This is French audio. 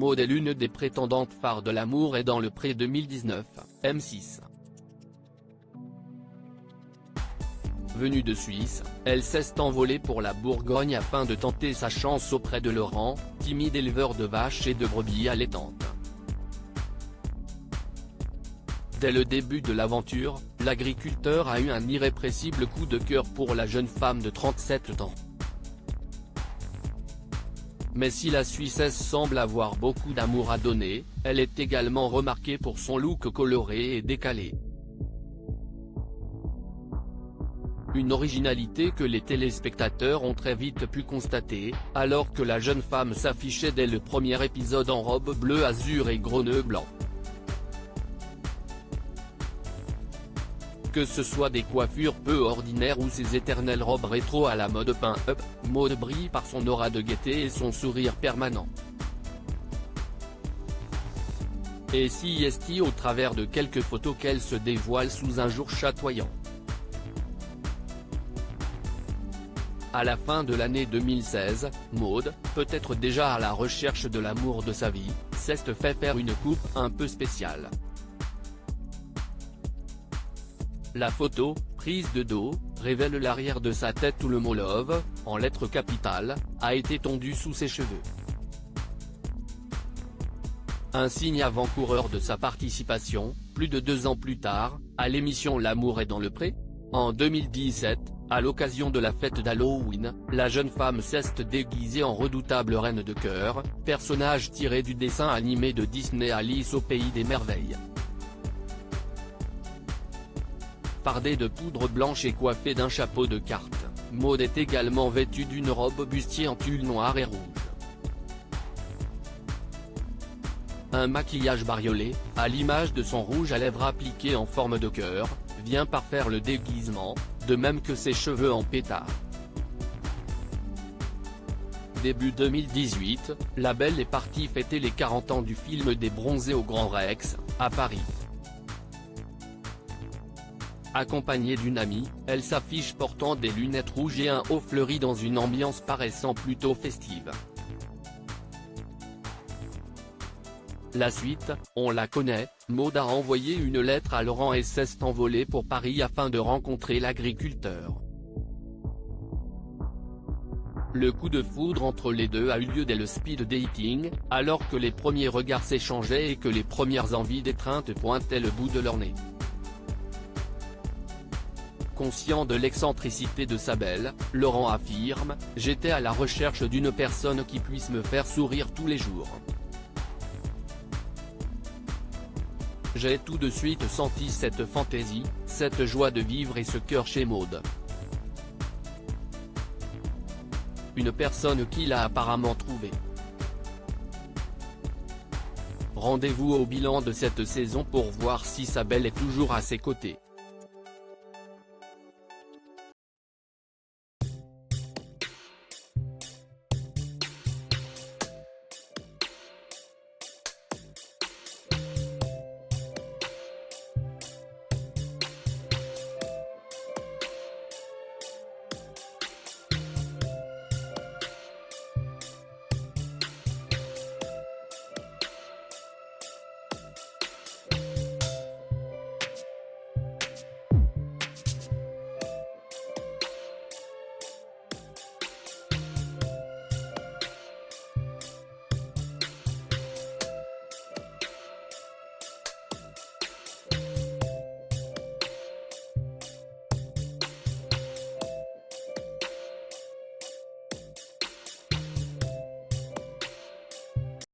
Maud est l'une des prétendantes phares de L'amour est dans le pré 2019, M6. Venue de Suisse, elle s'est envolée pour la Bourgogne afin de tenter sa chance auprès de Laurent, timide éleveur de vaches et de brebis allaitantes. Dès le début de l'aventure, l'agriculteur a eu un irrépressible coup de cœur pour la jeune femme de 37 ans. Mais si la Suissesse semble avoir beaucoup d'amour à donner, elle est également remarquée pour son look coloré et décalé. Une originalité que les téléspectateurs ont très vite pu constater, alors que la jeune femme s'affichait dès le premier épisode en robe bleu azur et gros nœuds blancs. Que ce soit des coiffures peu ordinaires ou ses éternelles robes rétro à la mode pin-up, Maud brille par son aura de gaieté et son sourire permanent. Et si est au travers de quelques photos qu'elle se dévoile sous un jour chatoyant. À la fin de l'année 2016, Maud, peut-être déjà à la recherche de l'amour de sa vie, s'est fait faire une coupe un peu spéciale. La photo, prise de dos, révèle l'arrière de sa tête où le mot Love, en lettres capitales, a été tondu sous ses cheveux. Un signe avant-coureur de sa participation, plus de 2 ans plus tard, à l'émission L'amour est dans le pré. En 2017, à l'occasion de la fête d'Halloween, la jeune femme s'est déguisée en redoutable reine de cœur, personnage tiré du dessin animé de Disney Alice au pays des merveilles. Fardée de poudre blanche et coiffée d'un chapeau de cartes, Maud est également vêtue d'une robe bustier en tulle noir et rouge. Un maquillage bariolé, à l'image de son rouge à lèvres appliqué en forme de cœur, vient parfaire le déguisement, de même que ses cheveux en pétard. Début 2018, la belle est partie fêter les 40 ans du film des Bronzés au Grand Rex, à Paris. Accompagnée d'une amie, elle s'affiche portant des lunettes rouges et un haut fleuri dans une ambiance paraissant plutôt festive. La suite, on la connaît, Maud a envoyé une lettre à Laurent et s'est envolée pour Paris afin de rencontrer l'agriculteur. Le coup de foudre entre les deux a eu lieu dès le speed dating, alors que les premiers regards s'échangeaient et que les premières envies d'étreinte pointaient le bout de leur nez. Conscient de l'excentricité de sa belle, Laurent affirme « J'étais à la recherche d'une personne qui puisse me faire sourire tous les jours. J'ai tout de suite senti cette fantaisie, cette joie de vivre et ce cœur chez Maud. Une personne qu'il a apparemment trouvée. » Rendez-vous au bilan de cette saison pour voir si sa belle est toujours à ses côtés.